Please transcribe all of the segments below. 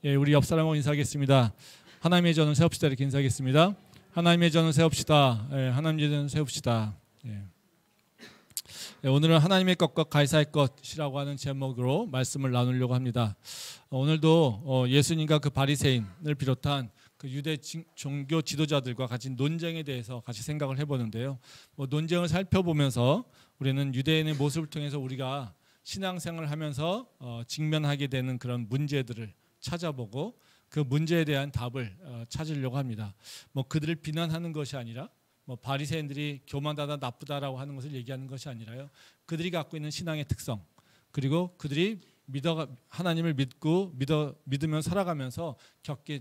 예, 우리 옆 사람하고 인사하겠습니다. 하나님의 전을 세웁시다 이렇게 인사하겠습니다. 하나님의 전을 세웁시다. 예, 하나님의 전을 세웁시다. 예. 예, 오늘은 하나님의 것과 가이사의 것이라고 하는 제목으로 말씀을 나누려고 합니다. 오늘도 예수님과 그 바리새인을 비롯한 그 유대 종교 지도자들과 같이 논쟁에 대해서 같이 생각을 해보는데요. 논쟁을 살펴보면서 우리는 유대인의 모습을 통해서 우리가 신앙생활을 하면서 직면하게 되는 그런 문제들을 찾아보고 그 문제에 대한 답을 찾으려고 합니다. 그들을 비난하는 것이 아니라 바리새인들이 교만하다 나쁘다라고 하는 것을 얘기하는 것이 아니라요. 그들이 갖고 있는 신앙의 특성, 그리고 그들이 하나님을 믿으며 살아가면서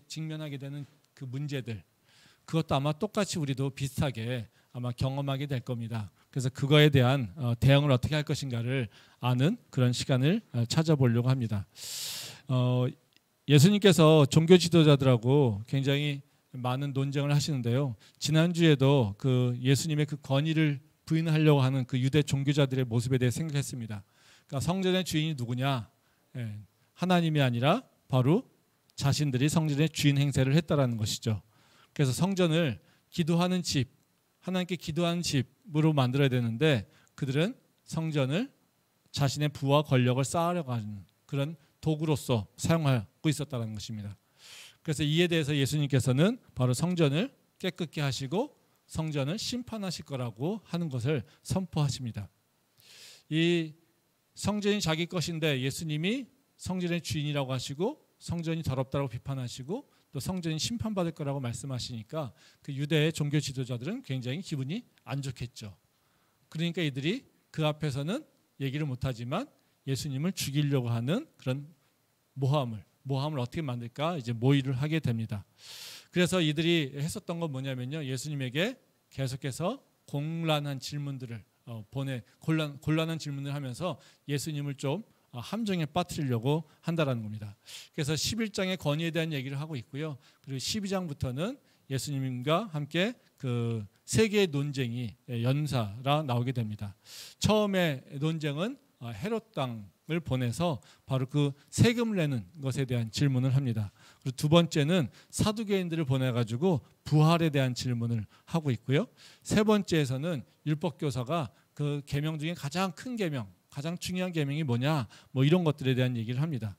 직면하게 되는 그 문제들, 그것도 아마 똑같이 우리도 비슷하게 아마 경험하게 될 겁니다. 그래서 그거에 대한 대응을 어떻게 할 것인가를 아는 그런 시간을 찾아보려고 합니다. 예수님께서 종교 지도자들하고 굉장히 많은 논쟁을 하시는데요. 지난주에도 그 예수님의 그 권위를 부인하려고 하는 그 유대 종교자들의 모습에 대해 생각했습니다. 그러니까 성전의 주인이 누구냐? 하나님이 아니라 바로 자신들이 성전의 주인 행세를 했다라는 것이죠. 그래서 성전을 기도하는 집, 하나님께 기도하는 집으로 만들어야 되는데 그들은 성전을 자신의 부와 권력을 쌓으려고 하는 그런 도구로서 사용하고 있었다는 것입니다. 그래서 이에 대해서 예수님께서는 바로 성전을 깨끗게 하시고 성전을 심판하실 거라고 하는 것을 선포하십니다. 이 성전이 자기 것인데 예수님이 성전의 주인이라고 하시고 성전이 더럽다고 비판하시고 또 성전이 심판받을 거라고 말씀하시니까 그 유대의 종교 지도자들은 굉장히 기분이 안 좋겠죠. 그러니까 이들이 그 앞에서는 얘기를 못하지만 예수님을 죽이려고 하는 그런 모함을 어떻게 만들까 이제 모의를 하게 됩니다. 그래서 이들이 했었던 건 뭐냐면요, 예수님에게 계속해서 곤란한 질문들을 곤란한 질문을 하면서 예수님을 좀 함정에 빠뜨리려고 한다라는 겁니다. 그래서 11장의 권위에 대한 얘기를 하고 있고요. 그리고 12장부터는 예수님과 함께 그 세 개의 논쟁이 연사라 나오게 됩니다. 처음에 논쟁은 헤롯 왕을 보내서 바로 그 세금을 내는 것에 대한 질문을 합니다. 그리고 두 번째는 사두개인들을 보내가지고 부활에 대한 질문을 하고 있고요. 세 번째에서는 율법교사가 그 계명 중에 가장 큰 계명, 가장 중요한 계명이 뭐냐, 이런 것들에 대한 얘기를 합니다.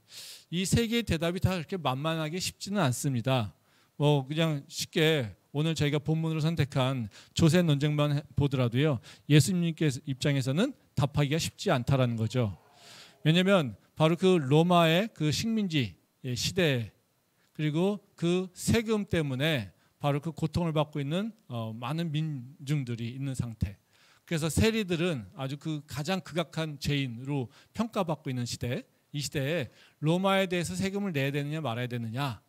이 세 개의 대답이 다 그렇게 만만하게 쉽지는 않습니다. 그냥 쉽게 오늘 저희가 본문으로 선택한 조세 논쟁만 보더라도요, 예수님께 입장에서는 답하기가 쉽지 않다라는 거죠. 왜냐하면 바로 그 로마의 그 식민지 시대, 그리고 그 세금 때문에 바로 그 고통을 받고 있는 많은 민중들이 있는 상태. 그래서 세리들은 아주 그 가장 극악한 죄인으로 평가받고 있는 시대, 이 시대에 로마에 대해서 세금을 내야 되느냐 말아야 되느냐,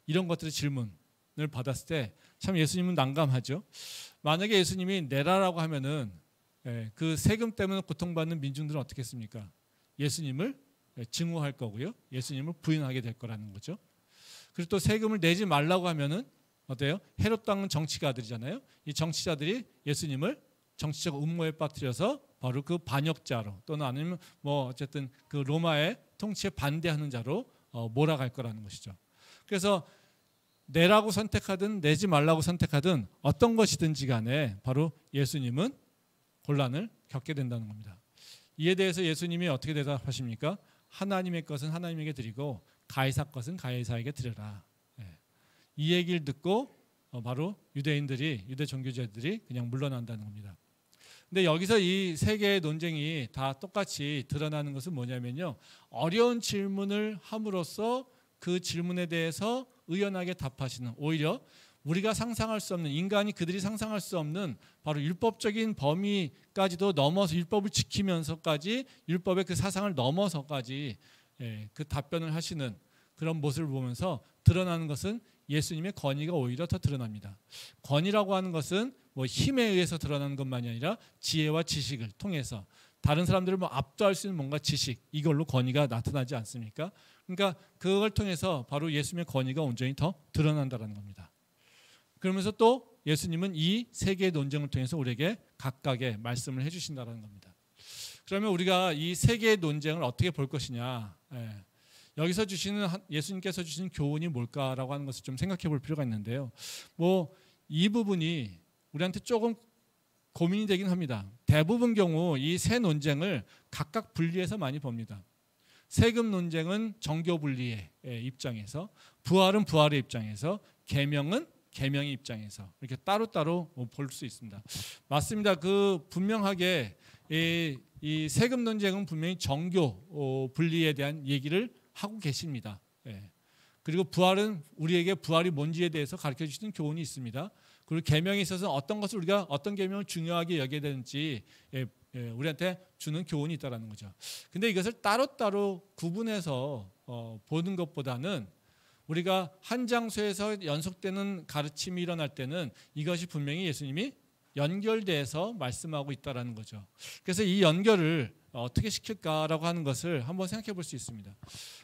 이런 것들의 질문을 받았을 때 참 예수님은 난감하죠. 만약에 예수님이 내라라고 하면은 그 세금 때문에 고통받는 민중들은 어떻게 했습니까? 예수님을 증오할 거고요, 예수님을 부인하게 될 거라는 거죠. 그리고 또 세금을 내지 말라고 하면은 어때요? 헤롯 왕은 정치가들이잖아요. 이 정치자들이 예수님을 정치적 음모에 빠뜨려서 바로 그 반역자로 또는 아니면 어쨌든 그 로마의 통치에 반대하는 자로 몰아갈 거라는 것이죠. 그래서 내라고 선택하든 내지 말라고 선택하든 어떤 것이든지 간에 바로 예수님은 곤란을 겪게 된다는 겁니다. 이에 대해서 예수님이 어떻게 대답하십니까? 하나님의 것은 하나님에게 드리고 가이사 것은 가이사에게 드려라. 이 얘기를 듣고 바로 유대 종교자들이 그냥 물러난다는 겁니다. 근데 여기서 이 세 개의 논쟁이 다 똑같이 드러나는 것은 뭐냐면요, 어려운 질문을 함으로써 그 질문에 대해서 의연하게 답하시는, 오히려 우리가 상상할 수 없는, 인간이 그들이 상상할 수 없는 바로 율법적인 범위까지도 넘어서 율법을 지키면서까지 율법의 그 사상을 넘어서까지 그 답변을 하시는 그런 모습을 보면서 드러나는 것은 예수님의 권위가 오히려 더 드러납니다. 권위라고 하는 것은 힘에 의해서 드러나는 것만이 아니라 지혜와 지식을 통해서 다른 사람들을 압도할 수 있는 뭔가 지식, 이걸로 권위가 나타나지 않습니까? 그러니까 그걸 통해서 바로 예수님의 권위가 온전히 더 드러난다는 겁니다. 그러면서 또 예수님은 이 세 개의 논쟁을 통해서 우리에게 각각의 말씀을 해주신다는 겁니다. 그러면 우리가 이 세 개의 논쟁을 어떻게 볼 것이냐? 여기서 주시는 예수님께서 주시는 교훈이 뭘까라고 하는 것을 좀 생각해 볼 필요가 있는데요. 뭐 이 부분이 우리한테 조금 고민이 되긴 합니다. 대부분 경우 이 세 논쟁을 각각 분리해서 많이 봅니다. 세금 논쟁은 정교 분리의 입장에서, 부활은 부활의 입장에서, 계명은 계명의 입장에서 이렇게 따로따로 볼 수 있습니다. 맞습니다. 그 분명하게 이 세금 논쟁은 분명히 정교 분리에 대한 얘기를 하고 계십니다. 그리고 부활은 우리에게 부활이 뭔지에 대해서 가르쳐 주시는 교훈이 있습니다. 그리고 계명에 있어서 어떤 것을 우리가 어떤 계명을 중요하게 여겨야 되는지 우리한테 주는 교훈이 있다는 거죠. 근데 이것을 따로따로 구분해서 보는 것보다는 우리가 한 장소에서 연속되는 가르침이 일어날 때는 이것이 분명히 예수님이 연결돼서 말씀하고 있다는 거죠. 그래서 이 연결을 어떻게 시킬까라고 하는 것을 한번 생각해 볼 수 있습니다.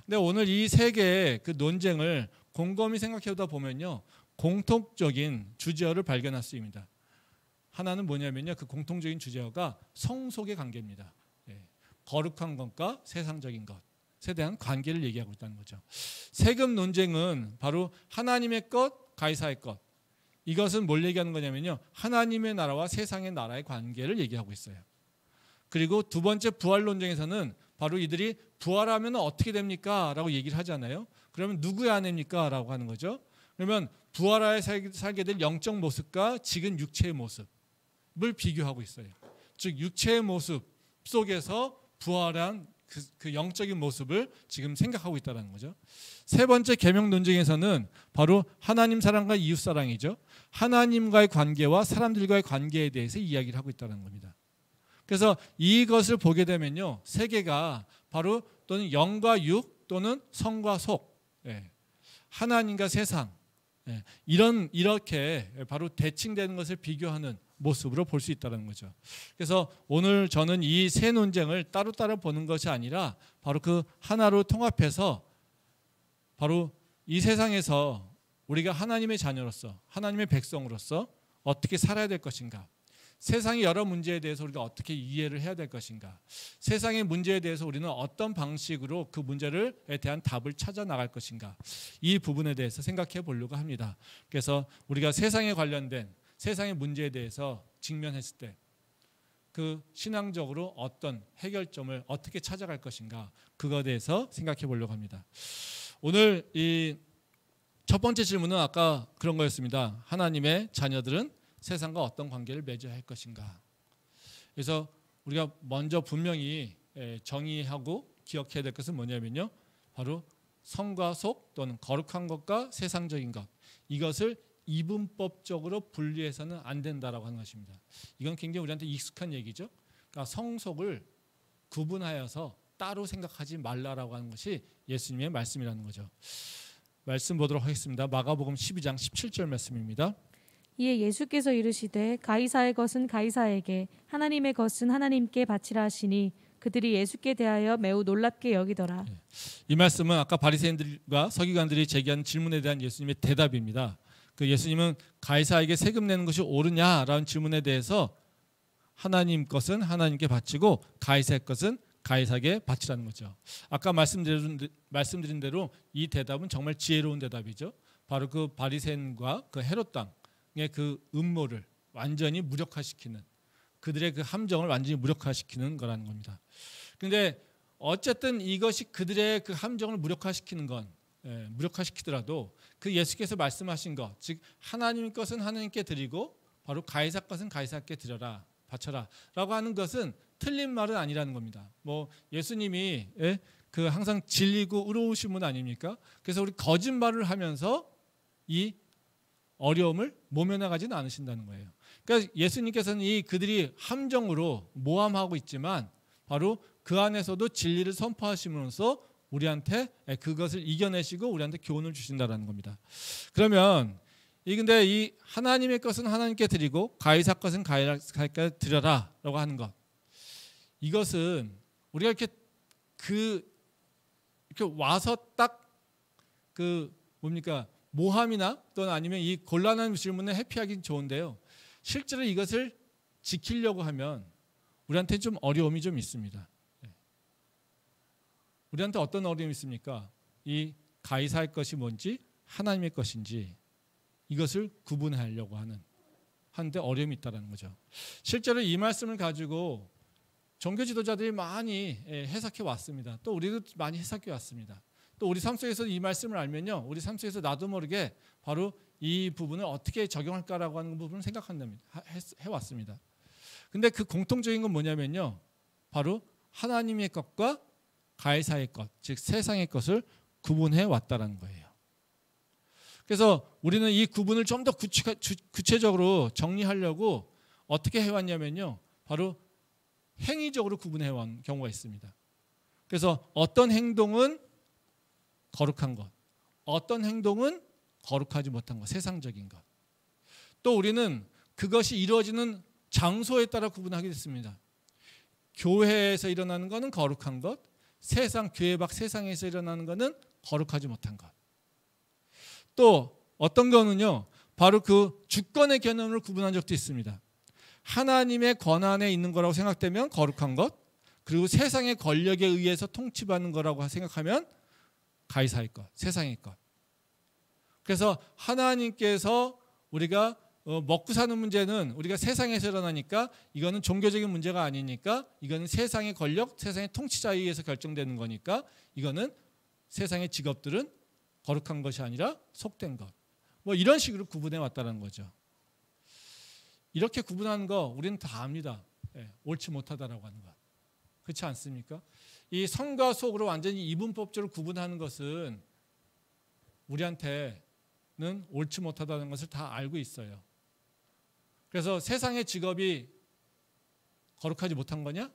근데 오늘 이 세 개의 그 논쟁을 곰곰이 생각해 보다 보면요, 공통적인 주제어를 발견할 수 있습니다. 하나는 뭐냐면요, 그 공통적인 주제어가 성속의 관계입니다. 거룩한 것과 세상적인 것에 대한 관계를 얘기하고 있다는 거죠. 세금 논쟁은 바로 하나님의 것, 가이사의 것. 이것은 뭘 얘기하는 거냐면요, 하나님의 나라와 세상의 나라의 관계를 얘기하고 있어요. 그리고 두 번째 부활 논쟁에서는 바로 이들이 부활하면 어떻게 됩니까? 라고 얘기를 하잖아요. 그러면 누구의 아내입니까? 라고 하는 거죠. 그러면 부활하여 살게 될 영적 모습과 지금 육체의 모습을 비교하고 있어요. 즉 육체의 모습 속에서 부활한 그 영적인 모습을 지금 생각하고 있다는 거죠. 세 번째 계명 논쟁에서는 바로 하나님 사랑과 이웃 사랑이죠. 하나님과의 관계와 사람들과의 관계에 대해서 이야기를 하고 있다는 겁니다. 그래서 이것을 보게 되면요, 세계가 바로 또는 영과 육 또는 성과 속, 하나님과 세상, 이렇게 바로 대칭되는 것을 비교하는 모습으로 볼 수 있다는 거죠. 그래서 오늘 저는 이 세 논쟁을 따로따로 보는 것이 아니라 바로 그 하나로 통합해서 바로 이 세상에서 우리가 하나님의 자녀로서, 하나님의 백성으로서 어떻게 살아야 될 것인가, 세상의 여러 문제에 대해서 우리가 어떻게 이해를 해야 될 것인가, 세상의 문제에 대해서 우리는 어떤 방식으로 그 문제에 대한 답을 찾아 나갈 것인가, 이 부분에 대해서 생각해 보려고 합니다. 그래서 우리가 세상에 관련된 세상의 문제에 대해서 직면했을 때 그 신앙적으로 어떤 해결점을 어떻게 찾아갈 것인가, 그거에 대해서 생각해 보려고 합니다. 오늘 이 첫 번째 질문은 아까 그런 거였습니다. 하나님의 자녀들은 세상과 어떤 관계를 맺어야 할 것인가. 그래서 우리가 먼저 분명히 정의하고 기억해야 될 것은 뭐냐면요, 바로 성과 속 또는 거룩한 것과 세상적인 것, 이것을 이분법적으로 분리해서는 안 된다라고 하는 것입니다. 이건 굉장히 우리한테 익숙한 얘기죠. 그러니까 성속을 구분하여서 따로 생각하지 말라라고 하는 것이 예수님의 말씀이라는 거죠. 말씀 보도록 하겠습니다. 마가복음 12장 17절 말씀입니다. 이에 예수께서 이르시되 가이사의 것은 가이사에게, 하나님의 것은 하나님께 바치라 하시니 그들이 예수께 대하여 매우 놀랍게 여기더라. 이 말씀은 아까 바리새인들과 서기관들이 제기한 질문에 대한 예수님의 대답입니다. 그 예수님은 가이사에게 세금 내는 것이 옳으냐라는 질문에 대해서 하나님 것은 하나님께 바치고 가이사의 것은 가이사에게 바치라는 거죠. 아까 말씀드린 대로 이 대답은 정말 지혜로운 대답이죠. 바로 그 바리새인과 그 헤롯 땅의 그 음모를 완전히 무력화시키는, 그들의 그 함정을 완전히 무력화시키는 거라는 겁니다. 그런데 어쨌든 이것이 그들의 그 함정을 무력화시키는 건, 무력화시키더라도 그 예수께서 말씀하신 것, 즉 하나님 것은 하나님께 드리고 바로 가이사 것은 가이사께 드려라, 바쳐라 라고 하는 것은 틀린 말은 아니라는 겁니다. 뭐 예수님이 그 항상 진리고 의로우신 분 아닙니까? 그래서 우리 거짓말을 하면서 이 어려움을 모면해가지는 않으신다는 거예요. 그러니까 예수님께서는 이 그들이 함정으로 모함하고 있지만 바로 그 안에서도 진리를 선포하시면서 우리한테 그것을 이겨내시고 우리한테 교훈을 주신다는 겁니다. 그러면 근데 이 하나님의 것은 하나님께 드리고 가이사 것은 가이사께 드려라라고 하는 것, 이것은 우리가 이렇게 와서 딱 그 뭡니까, 모함이나 또는 아니면 이 곤란한 질문에 회피하기는 좋은데요, 실제로 이것을 지키려고 하면 우리한테 좀 어려움이 좀 있습니다. 우리한테 어떤 어려움이 있습니까? 이 가이사의 것이 뭔지 하나님의 것인지 이것을 구분하려고 하는데 어려움이 있다는 거죠. 실제로 이 말씀을 가지고 종교 지도자들이 많이 해석해 왔습니다. 또 우리도 많이 해석해 왔습니다. 또 우리 삶 속에서 이 말씀을 알면요, 우리 삶 속에서 나도 모르게 바로 이 부분을 어떻게 적용할까라고 하는 부분을 해왔습니다. 근데 그 공통적인 건 뭐냐면요, 바로 하나님의 것과 가이사의 것, 즉 세상의 것을 구분해 왔다는 거예요. 그래서 우리는 이 구분을 좀 더 구체적으로 정리하려고 어떻게 해왔냐면요, 바로 행위적으로 구분해 온 경우가 있습니다. 그래서 어떤 행동은 거룩한 것, 어떤 행동은 거룩하지 못한 것, 세상적인 것. 또 우리는 그것이 이루어지는 장소에 따라 구분하게 됐습니다. 교회에서 일어나는 것은 거룩한 것, 교회 밖 세상에서 일어나는 것은 거룩하지 못한 것. 또 어떤 거는요, 바로 그 주권의 개념을 구분한 적도 있습니다. 하나님의 권한에 있는 거라고 생각되면 거룩한 것, 그리고 세상의 권력에 의해서 통치받는 거라고 생각하면 가이사의 것, 세상의 것. 그래서 하나님께서 우리가 먹고 사는 문제는 우리가 세상에서 일어나니까 이거는 종교적인 문제가 아니니까 이거는 세상의 권력, 세상의 통치자에 의해서 결정되는 거니까 이거는 세상의 직업들은 거룩한 것이 아니라 속된 것. 뭐 이런 식으로 구분해 왔다는 거죠. 이렇게 구분하는 거 우리는 다 압니다. 옳지 못하다라고 하는 것. 그렇지 않습니까? 이 성과 속으로 완전히 이분법적으로 구분하는 것은 우리한테는 옳지 못하다는 것을 다 알고 있어요. 그래서 세상의 직업이 거룩하지 못한 거냐?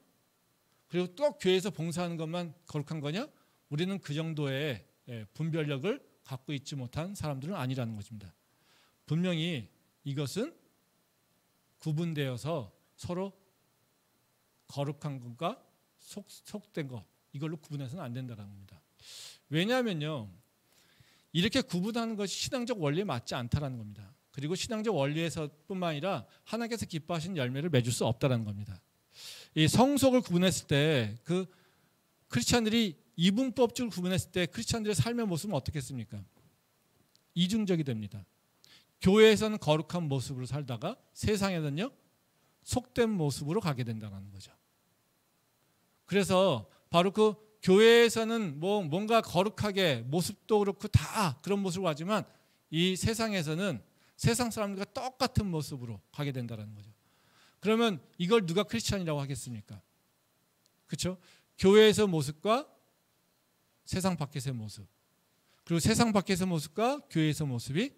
그리고 또 교회에서 봉사하는 것만 거룩한 거냐? 우리는 그 정도의 분별력을 갖고 있지 못한 사람들은 아니라는 것입니다. 분명히 이것은 구분되어서 서로 거룩한 것과 속된 것, 이걸로 구분해서는 안 된다는 겁니다. 왜냐하면요, 이렇게 구분하는 것이 신앙적 원리에 맞지 않다는 겁니다. 그리고 신앙적 원리에서 뿐만 아니라 하나님께서 기뻐하시는 열매를 맺을 수 없다는 겁니다. 이 성속을 구분했을 때 그 크리스찬들이 이분법적으로 구분했을 때 크리스찬들의 삶의 모습은 어떻겠습니까? 이중적이 됩니다. 교회에서는 거룩한 모습으로 살다가 세상에는요, 속된 모습으로 가게 된다는 거죠. 그래서 바로 그 교회에서는 뭔가 거룩하게 모습도 그렇고 다 그런 모습으로 하지만 이 세상에서는 세상 사람들과 똑같은 모습으로 가게 된다는 거죠. 그러면 이걸 누가 크리스찬이라고 하겠습니까? 그렇죠? 교회에서 모습과 세상 밖에서의 모습, 그리고 세상 밖에서의 모습과 교회에서 모습이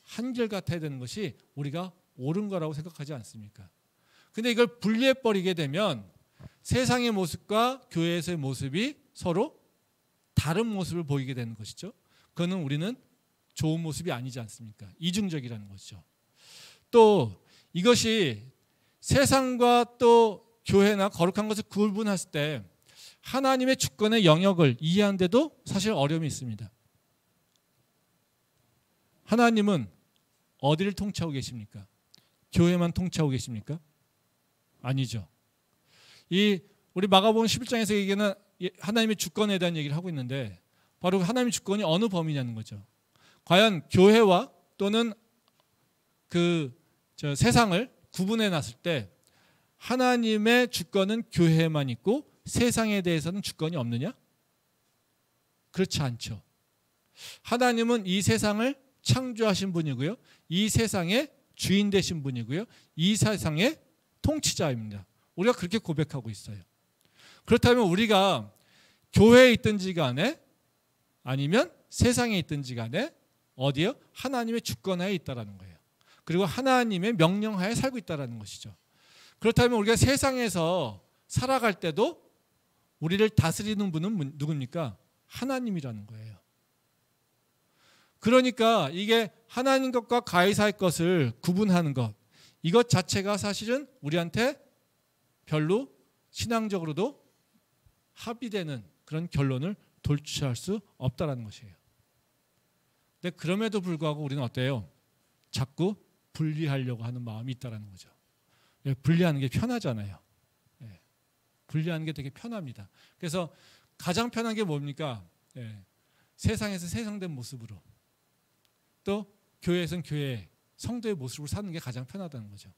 한결같아야 되는 것이 우리가 옳은 거라고 생각하지 않습니까? 근데 이걸 분리해버리게 되면 세상의 모습과 교회에서의 모습이 서로 다른 모습을 보이게 되는 것이죠. 그거는 우리는 좋은 모습이 아니지 않습니까? 이중적이라는 것이죠. 또 이것이 세상과 또 교회나 거룩한 것을 구분했을 때 하나님의 주권의 영역을 이해하는데도 사실 어려움이 있습니다. 하나님은 어디를 통치하고 계십니까? 교회만 통치하고 계십니까? 아니죠. 우리 마가복음 11장에서 얘기하는 하나님의 주권에 대한 얘기를 하고 있는데 바로 하나님의 주권이 어느 범위냐는 거죠. 과연 교회와 또는 세상을 구분해 놨을 때 하나님의 주권은 교회에만 있고 세상에 대해서는 주권이 없느냐? 그렇지 않죠. 하나님은 이 세상을 창조하신 분이고요. 이 세상의 주인 되신 분이고요. 이 세상의 통치자입니다. 우리가 그렇게 고백하고 있어요. 그렇다면 우리가 교회에 있든지 간에 아니면 세상에 있든지 간에 어디요? 하나님의 주권하에 있다라는 거예요. 그리고 하나님의 명령하에 살고 있다라는 것이죠. 그렇다면 우리가 세상에서 살아갈 때도 우리를 다스리는 분은 누굽니까? 하나님이라는 거예요. 그러니까 이게 하나님 것과 가이사의 것을 구분하는 것, 이것 자체가 사실은 우리한테 별로 신앙적으로도 합의되는 그런 결론을 도출할 수 없다는 것이에요. 근데 그럼에도 불구하고 우리는 어때요? 자꾸 분리하려고 하는 마음이 있다는 거죠. 분리하는 게 편하잖아요. 분리하는 게 되게 편합니다. 그래서 가장 편한 게 뭡니까? 세상에서 세상된 모습으로, 또 교회에서는 교회 성도의 모습으로 사는 게 가장 편하다는 거죠.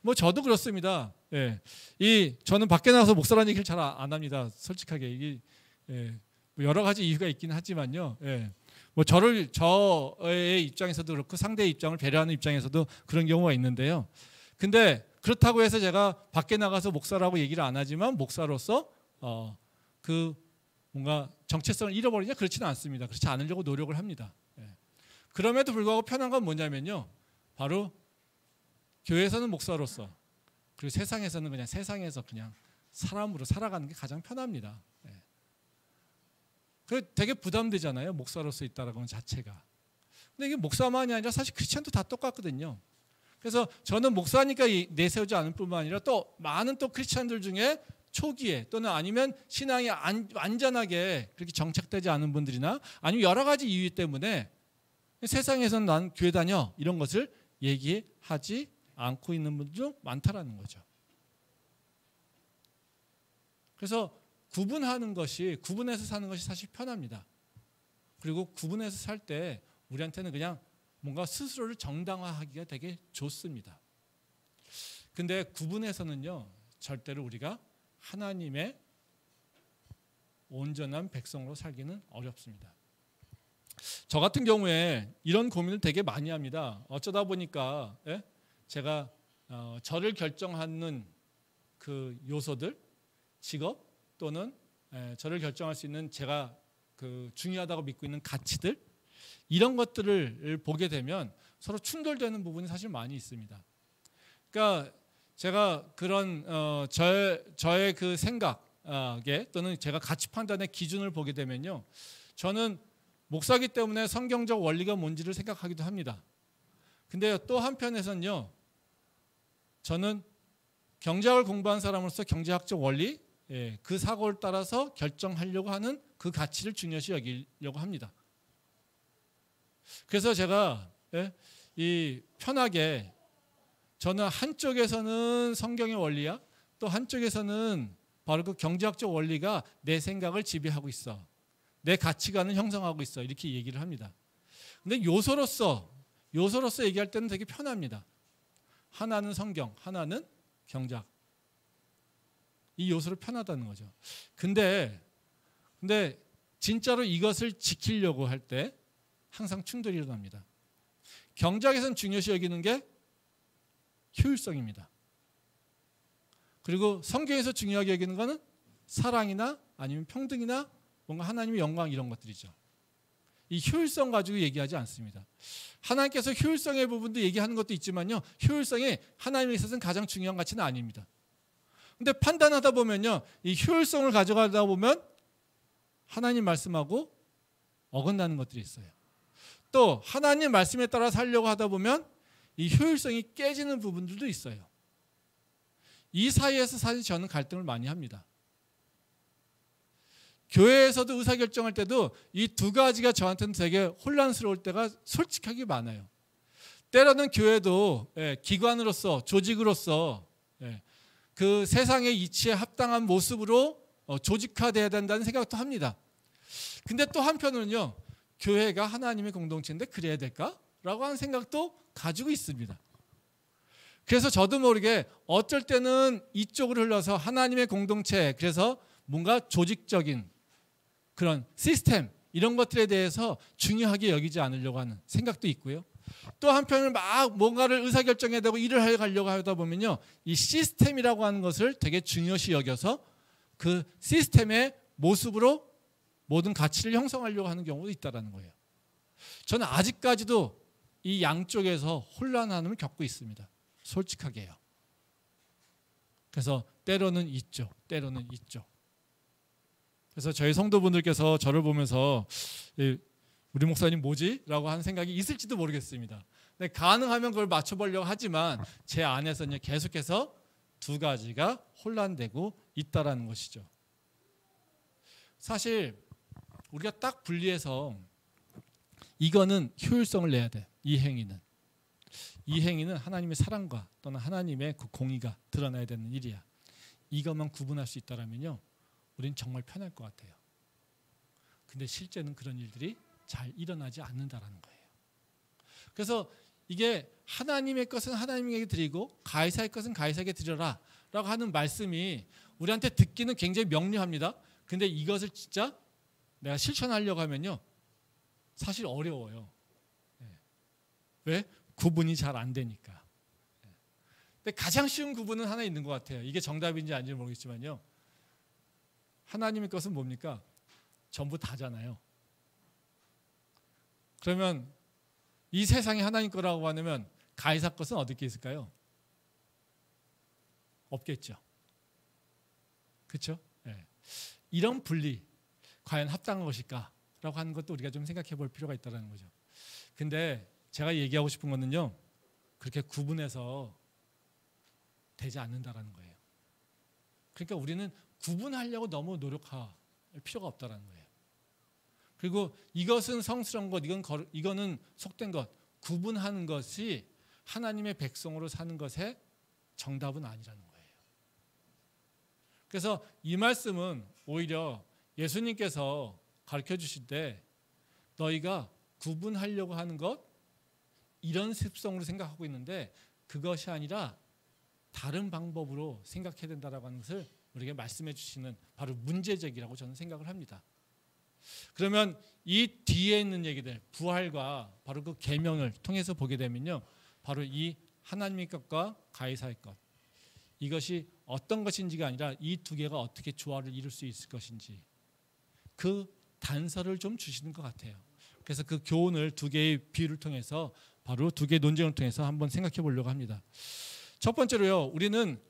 뭐 저도 그렇습니다. 예. 저는 밖에 나가서 목사라는 얘기를 잘 안 합니다. 솔직하게 뭐 여러 가지 이유가 있긴 하지만요. 뭐 저의 입장에서도 그렇고 상대의 입장을 배려하는 입장에서도 그런 경우가 있는데요. 근데 그렇다고 해서 제가 밖에 나가서 목사라고 얘기를 안 하지만 목사로서 그 뭔가 정체성을 잃어버리냐, 그렇지는 않습니다. 그렇지 않으려고 노력을 합니다. 그럼에도 불구하고 편한 건 뭐냐면요, 바로 교회에서는 목사로서, 그리고 세상에서는 그냥 세상에서 그냥 사람으로 살아가는 게 가장 편합니다. 그 되게 부담되잖아요, 목사로서 있다라는 건 자체가. 근데 이게 목사만이 아니라 사실 크리스천도 다 똑같거든요. 그래서 저는 목사니까 내세우지 않을 뿐만 아니라 또 많은 또 크리스천들 중에 초기에 또는 아니면 신앙이 완전하게 그렇게 정착되지 않은 분들이나 아니면 여러 가지 이유 때문에 세상에서는 난 교회 다녀 이런 것을 얘기하지 않고 있는 분들도 많다라는 거죠. 그래서 구분해서 사는 것이 사실 편합니다. 그리고 구분해서 살 때 우리한테는 그냥 뭔가 스스로를 정당화하기가 되게 좋습니다. 근데 구분해서는요, 절대로 우리가 하나님의 온전한 백성으로 살기는 어렵습니다. 저 같은 경우에 이런 고민을 되게 많이 합니다. 어쩌다 보니까 제가 저를 결정하는 그 요소들, 직업 또는 저를 결정할 수 있는 제가 그 중요하다고 믿고 있는 가치들, 이런 것들을 보게 되면 서로 충돌되는 부분이 사실 많이 있습니다. 그러니까 제가 그런 저의 그 생각에 또는 제가 가치 판단의 기준을 보게 되면요, 저는 목사기 때문에 성경적 원리가 뭔지를 생각하기도 합니다. 근데 또 한편에서는요, 저는 경제학을 공부한 사람으로서 경제학적 원리, 그 사고를 따라서 결정하려고 하는 그 가치를 중요시 여기려고 합니다. 그래서 제가 편하게, 저는 한쪽에서는 성경의 원리야, 또 한쪽에서는 바로 그 경제학적 원리가 내 생각을 지배하고 있어, 내 가치관을 형성하고 있어, 이렇게 얘기를 합니다. 근데 요소로서 얘기할 때는 되게 편합니다. 하나는 성경, 하나는 경제학. 이 요소로 편하다는 거죠. 근데 진짜로 이것을 지키려고 할 때 항상 충돌이 일어납니다. 경제학에서는 중요시 여기는 게 효율성입니다. 그리고 성경에서 중요하게 여기는 것은 사랑이나 아니면 평등이나 뭔가 하나님의 영광, 이런 것들이죠. 이 효율성 가지고 얘기하지 않습니다. 하나님께서 효율성의 부분도 얘기하는 것도 있지만요, 효율성이 하나님에 있어서는 가장 중요한 가치는 아닙니다. 근데 판단하다 보면요, 이 효율성을 가져가다 보면 하나님 말씀하고 어긋나는 것들이 있어요. 또 하나님 말씀에 따라 살려고 하다 보면 이 효율성이 깨지는 부분들도 있어요. 이 사이에서 사실 저는 갈등을 많이 합니다. 교회에서도 의사결정할 때도 이 두 가지가 저한테는 되게 혼란스러울 때가 솔직하게 많아요. 때로는 교회도 기관으로서, 조직으로서 그 세상의 이치에 합당한 모습으로 조직화돼야 된다는 생각도 합니다. 근데 또 한편으로는요, 교회가 하나님의 공동체인데 그래야 될까라고 하는 생각도 가지고 있습니다. 그래서 저도 모르게 어쩔 때는 이쪽으로 흘러서 하나님의 공동체, 그래서 뭔가 조직적인 그런 시스템, 이런 것들에 대해서 중요하게 여기지 않으려고 하는 생각도 있고요. 또 한편은 막 뭔가를 의사결정해야 되고 일을 하려고 하다 보면요, 이 시스템이라고 하는 것을 되게 중요시 여겨서 그 시스템의 모습으로 모든 가치를 형성하려고 하는 경우도 있다는 거예요. 저는 아직까지도 이 양쪽에서 혼란함을 겪고 있습니다. 솔직하게요. 그래서 때로는 이쪽, 때로는 이쪽. 그래서 저희 성도분들께서 저를 보면서 우리 목사님 뭐지? 라고 하는 생각이 있을지도 모르겠습니다. 근데 가능하면 그걸 맞춰보려고 하지만 제 안에서는 계속해서 두 가지가 혼란되고 있다라는 것이죠. 사실 우리가 딱 분리해서 이거는 효율성을 내야 돼. 이 행위는 하나님의 사랑과 또는 하나님의 그 공의가 드러나야 되는 일이야. 이것만 구분할 수 있다면요, 우리는 정말 편할 것 같아요. 근데 실제는 그런 일들이 잘 일어나지 않는다라는 거예요. 그래서 이게 하나님의 것은 하나님에게 드리고 가이사의 것은 가이사에게 드려라 라고 하는 말씀이 우리한테 듣기는 굉장히 명료합니다. 근데 이것을 진짜 내가 실천하려고 하면요, 사실 어려워요. 왜? 구분이 잘 안 되니까. 근데 가장 쉬운 구분은 하나 있는 것 같아요. 이게 정답인지 아닌지 모르겠지만요, 하나님의 것은 뭡니까? 전부 다잖아요. 그러면 이 세상이 하나님 거라고 하면 가이사 것은 어떻게 있을까요? 없겠죠. 그렇죠? 네. 이런 분리 과연 합당한 것일까라고 하는 것도 우리가 좀 생각해 볼 필요가 있다는 거죠. 근데 제가 얘기하고 싶은 거는요, 그렇게 구분해서 되지 않는다라는 거예요. 그러니까 우리는 구분하려고 너무 노력할 필요가 없다라는 거예요. 그리고 이것은 성스러운 것, 이거는 속된 것, 구분하는 것이 하나님의 백성으로 사는 것의 정답은 아니라는 거예요. 그래서 이 말씀은 오히려 예수님께서 가르쳐 주실 때 너희가 구분하려고 하는 것, 이런 습성으로 생각하고 있는데 그것이 아니라 다른 방법으로 생각해야 된다라고 하는 것을 우리에게 말씀해 주시는 바로 문제제기라고 저는 생각을 합니다. 그러면 이 뒤에 있는 얘기들, 부활과 바로 그 계명을 통해서 보게 되면요, 바로 이 하나님의 것과 가이사의 것, 이것이 어떤 것인지가 아니라 이 두 개가 어떻게 조화를 이룰 수 있을 것인지 그 단서를 좀 주시는 것 같아요. 그래서 그 교훈을 두 개의 비유를 통해서, 바로 두 개의 논쟁을 통해서 한번 생각해 보려고 합니다. 첫 번째로요, 우리는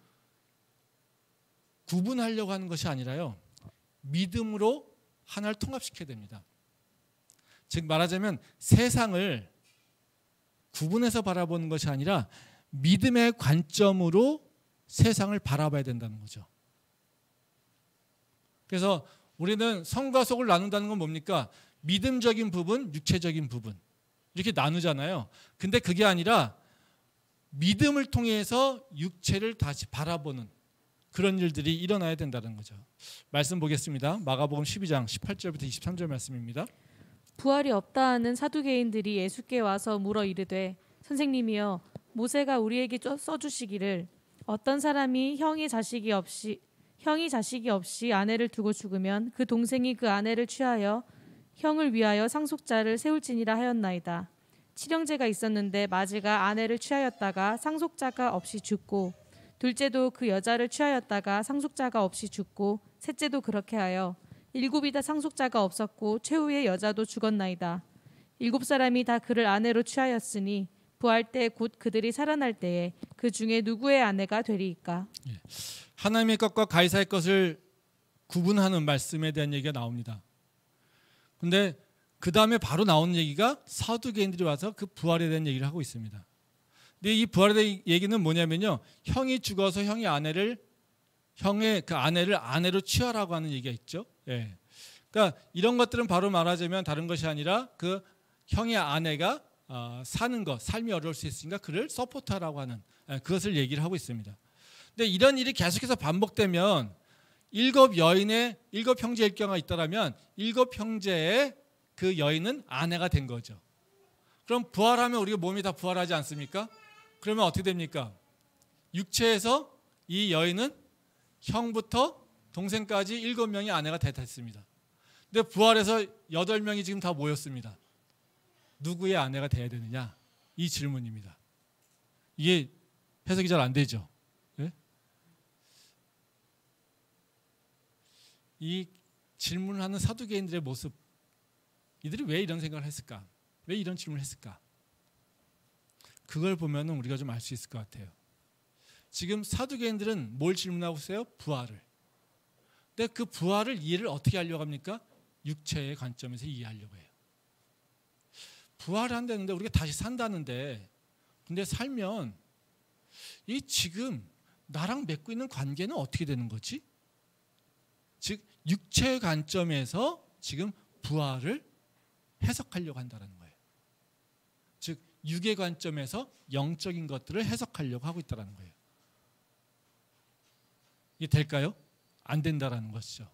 구분하려고 하는 것이 아니라요, 믿음으로 하나를 통합시켜야 됩니다. 즉 말하자면 세상을 구분해서 바라보는 것이 아니라 믿음의 관점으로 세상을 바라봐야 된다는 거죠. 그래서 우리는 성과 속을 나눈다는 건 뭡니까? 믿음적인 부분, 육체적인 부분, 이렇게 나누잖아요. 근데 그게 아니라 믿음을 통해서 육체를 다시 바라보는 그런 일들이 일어나야 된다는 거죠. 말씀 보겠습니다. 마가복음 12장 18절부터 23절 말씀입니다. 부활이 없다 하는 사두개인들이 예수께 와서 물어 이르되 선생님이여, 모세가 우리에게 써주시기를 어떤 사람이 형이 자식이 없이 아내를 두고 죽으면 그 동생이 그 아내를 취하여 형을 위하여 상속자를 세울지니라 하였나이다. 칠형제가 있었는데 마지가 아내를 취하였다가 상속자가 없이 죽고, 둘째도 그 여자를 취하였다가 상속자가 없이 죽고, 셋째도 그렇게 하여 일곱이 다 상속자가 없었고 최후의 여자도 죽었나이다. 일곱 사람이 다 그를 아내로 취하였으니 부활 때 곧 그들이 살아날 때에 그 중에 누구의 아내가 되리이까? 하나님의 것과 가이사의 것을 구분하는 말씀에 대한 얘기가 나옵니다. 근데 그 다음에 바로 나오는 얘기가 사두개인들이 와서 그 부활에 대한 얘기를 하고 있습니다. 근데 이 부활에 대한 얘기는 뭐냐면요, 형이 죽어서 형의 그 아내를 아내로 취하라고 하는 얘기가 있죠. 예. 그러니까 이런 것들은 바로 말하자면 다른 것이 아니라 그 형의 아내가 사는 것, 삶이 어려울 수 있으니까 그를 서포트하라고 하는, 그것을 얘기를 하고 있습니다. 근데 이런 일이 계속해서 반복되면 일곱 형제 일가가 있다라면 일곱 형제의 그 여인은 아내가 된 거죠. 그럼 부활하면 우리가 몸이 다 부활하지 않습니까? 그러면 어떻게 됩니까? 육체에서 이 여인은 형부터 동생까지 7명이 아내가 됐습니다. 근데 부활해서 8명이 지금 다 모였습니다. 누구의 아내가 돼야 되느냐? 이 질문입니다. 이게 해석이 잘 안 되죠. 네? 이 질문을 하는 사두개인들의 모습, 이들이 왜 이런 생각을 했을까? 왜 이런 질문을 했을까? 그걸 보면 우리가 좀 알 수 있을 것 같아요. 지금 사두개인들은 뭘 질문하고 있어요? 부활을. 근데 그 부활을 이해를 어떻게 하려고 합니까? 육체의 관점에서 이해하려고 해요. 부활을 한다는데, 우리가 다시 산다는데, 근데 살면 이 지금 나랑 맺고 있는 관계는 어떻게 되는 거지? 즉 육체의 관점에서 지금 부활을 해석하려고 한다는 거예요. 즉 육의 관점에서 영적인 것들을 해석하려고 하고 있다는 거예요. 이게 될까요? 안 된다라는 것이죠.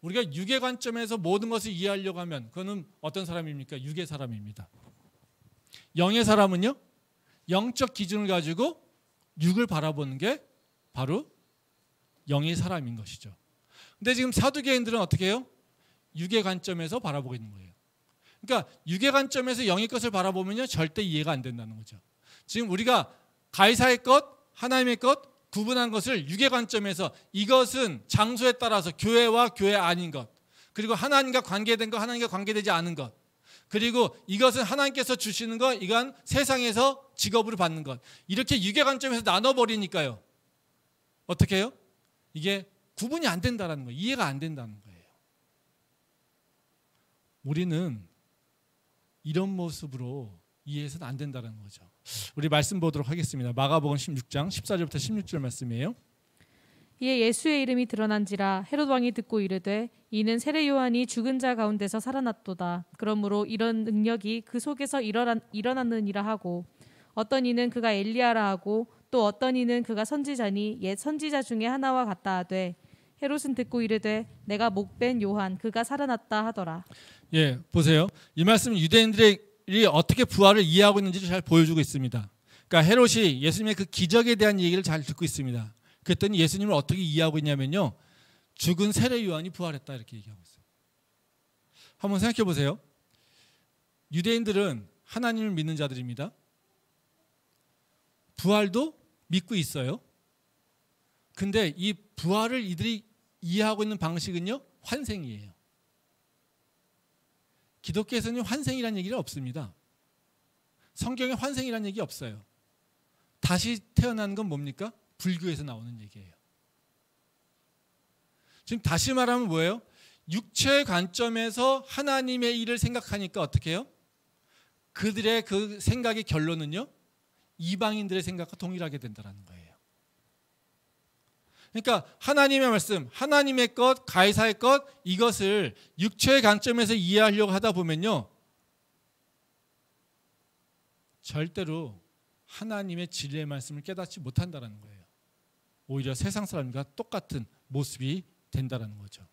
우리가 육의 관점에서 모든 것을 이해하려고 하면 그거는 어떤 사람입니까? 육의 사람입니다. 영의 사람은요, 영적 기준을 가지고 육을 바라보는 게 바로 영의 사람인 것이죠. 근데 지금 사두개인들은 어떻게 해요? 육의 관점에서 바라보고 있는 거예요. 그러니까 육의 관점에서 영의 것을 바라보면요, 절대 이해가 안 된다는 거죠. 지금 우리가 가이사의 것, 하나님의 것 구분한 것을 육의 관점에서 이것은 장소에 따라서 교회와 교회 아닌 것, 그리고 하나님과 관계된 것, 하나님과 관계되지 않은 것, 그리고 이것은 하나님께서 주시는 것, 이건 세상에서 직업으로 받는 것, 이렇게 육의 관점에서 나눠버리니까요, 어떻게 해요? 이게 구분이 안 된다는 거예요. 이해가 안 된다는 거예요. 우리는 이런 모습으로 이해해서는 안 된다는 거죠. 우리 말씀 보도록 하겠습니다. 마가복음 16장 14절부터 16절 말씀이에요. 이에 예수의 이름이 드러난지라 헤롯 왕이 듣고 이르되 이는 세례 요한이 죽은 자 가운데서 살아났도다. 그러므로 이런 능력이 그 속에서 일어났느니라 하고, 어떤 이는 그가 엘리야라 하고 또 어떤 이는 그가 선지자니 옛 선지자 중에 하나와 같다 하되, 헤롯은 듣고 이르되 내가 목벤 요한 그가 살아났다 하더라. 예, 보세요. 이 말씀은 유대인들이 어떻게 부활을 이해하고 있는지를 잘 보여주고 있습니다. 그러니까 헤롯이 예수님의 그 기적에 대한 얘기를 잘 듣고 있습니다. 그랬더니 예수님을 어떻게 이해하고 있냐면요, 죽은 세례 요한이 부활했다 이렇게 얘기하고 있어요. 한번 생각해 보세요. 유대인들은 하나님을 믿는 자들입니다. 부활도 믿고 있어요. 근데 이 부활을 이들이 이해하고 있는 방식은요, 환생이에요. 기독교에서는 환생이라는 얘기는 없습니다. 성경에 환생이라는 얘기 없어요. 다시 태어나는 건 뭡니까? 불교에서 나오는 얘기예요. 지금 다시 말하면 뭐예요? 육체의 관점에서 하나님의 일을 생각하니까 어떻게 해요? 그들의 그 생각의 결론은요, 이방인들의 생각과 동일하게 된다는 거예요. 그러니까 하나님의 말씀, 하나님의 것, 가이사의 것, 이것을 육체의 관점에서 이해하려고 하다 보면요, 절대로 하나님의 진리의 말씀을 깨닫지 못한다는 거예요. 오히려 세상 사람과 똑같은 모습이 된다는 거죠.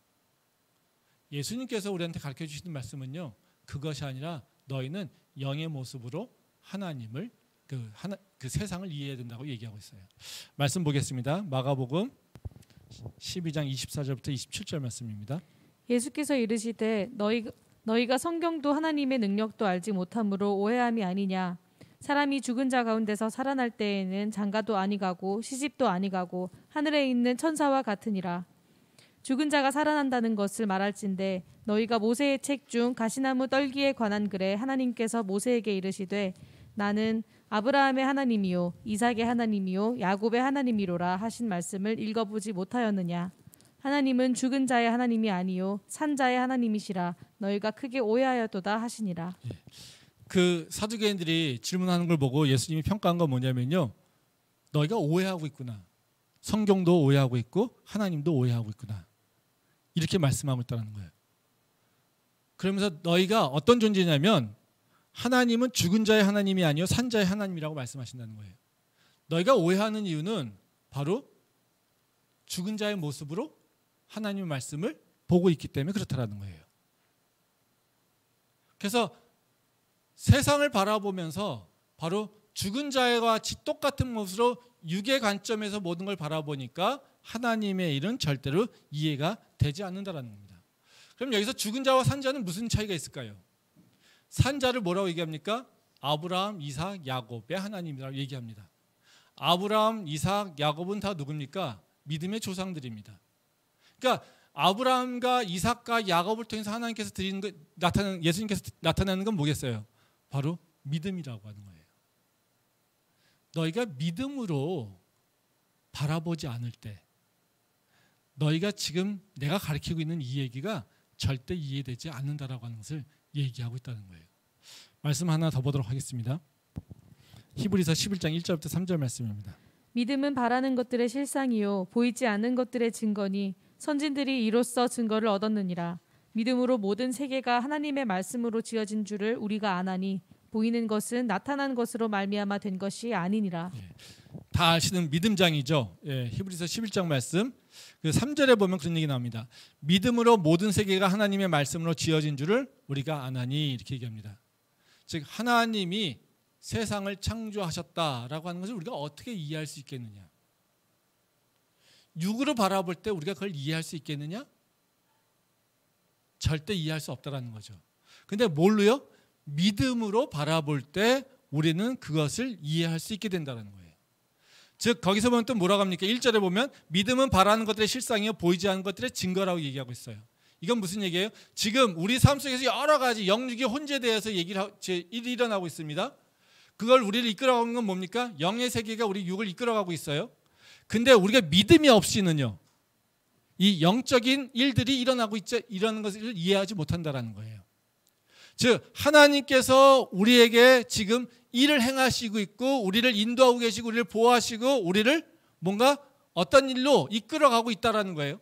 예수님께서 우리한테 가르쳐 주시는 말씀은요, 그것이 아니라 너희는 영의 모습으로 하나님을 그 세상을 이해해야 된다고 얘기하고 있어요. 말씀 보겠습니다. 마가복음 12장 24절부터 27절 말씀입니다. 예수께서 이르시되 너희가 성경도 하나님의 능력도 알지 못함으로 오해함이 아니냐. 사람이 죽은 자 가운데서 살아날 때에는 장가도 아니가고 시집도 아니가고 하늘에 있는 천사와 같으니라. 죽은 자가 살아난다는 것을 말할진대 너희가 모세의 책 중 가시나무 떨기에 관한 글에 하나님께서 모세에게 이르시되 나는 아브라함의 하나님이요 이삭의 하나님이요 야곱의 하나님이로라 하신 말씀을 읽어보지 못하였느냐. 하나님은 죽은 자의 하나님이 아니요 산 자의 하나님이시라. 너희가 크게 오해하였도다 하시니라. 그 사두개인들이 질문하는 걸 보고 예수님이 평가한 건 뭐냐면요, 너희가 오해하고 있구나. 성경도 오해하고 있고 하나님도 오해하고 있구나. 이렇게 말씀하고 있다는 거예요. 그러면서 너희가 어떤 존재냐면 하나님은 죽은 자의 하나님이 아니요 산 자의 하나님이라고 말씀하신다는 거예요. 너희가 오해하는 이유는 바로 죽은 자의 모습으로 하나님의 말씀을 보고 있기 때문에 그렇다라는 거예요. 그래서 세상을 바라보면서 바로 죽은 자와 같이 똑같은 모습으로 육의 관점에서 모든 걸 바라보니까 하나님의 일은 절대로 이해가 되지 않는다라는 겁니다. 그럼 여기서 죽은 자와 산 자는 무슨 차이가 있을까요? 산 자를 뭐라고 얘기합니까? 아브라함, 이삭, 야곱의 하나님이라고 얘기합니다. 아브라함, 이삭, 야곱은 다 누굽니까? 믿음의 조상들입니다. 그러니까 아브라함과 이삭과 야곱을 통해서 하나님께서 드리는 것, 예수님께서 나타내는 건 뭐겠어요? 바로 믿음이라고 하는 거예요. 너희가 믿음으로 바라보지 않을 때 너희가 지금 내가 가르치고 있는 이 얘기가 절대 이해되지 않는다라고 하는 것을 얘기하고 있다는 거예요. 말씀 하나 더 보도록 하겠습니다. 히브리서 11장 1절부터 3절 말씀입니다. 믿음은 바라는 것들의 실상이요 보이지 않는 것들의 증거니 선진들이 이로써 증거를 얻었느니라. 믿음으로 모든 세계가 하나님의 말씀으로 지어진 줄을 우리가 아나니 보이는 것은 나타난 것으로 말미암아 된 것이 아니니라. 다 아시는 믿음장이죠. 히브리서 11장 말씀. 그 3절에 보면 그런 얘기 나옵니다. 믿음으로 모든 세계가 하나님의 말씀으로 지어진 줄을 우리가 아나니 이렇게 얘기합니다. 즉 하나님이 세상을 창조하셨다라고 하는 것을 우리가 어떻게 이해할 수 있겠느냐? 육으로 바라볼 때 우리가 그걸 이해할 수 있겠느냐? 절대 이해할 수 없다라는 거죠. 근데 뭘로요? 믿음으로 바라볼 때 우리는 그것을 이해할 수 있게 된다는 거예요. 즉 거기서 보면 또 뭐라고 합니까? 1절에 보면 믿음은 바라는 것들의 실상이요 보이지 않는 것들의 증거라고 얘기하고 있어요. 이건 무슨 얘기예요? 지금 우리 삶 속에서 여러 가지 영육의 혼재대해서 얘기를 일어나고 있습니다. 그걸 우리를 이끌어가는 건 뭡니까? 영의 세계가 우리 육을 이끌어가고 있어요. 근데 우리가 믿음이 없이는요, 이 영적인 일들이 일어나고 있죠. 이러는 것을 이해하지 못한다라는 거예요. 즉 하나님께서 우리에게 지금 일을 행하시고 있고 우리를 인도하고 계시고 우리를 보호하시고 우리를 뭔가 어떤 일로 이끌어가고 있다라는 거예요.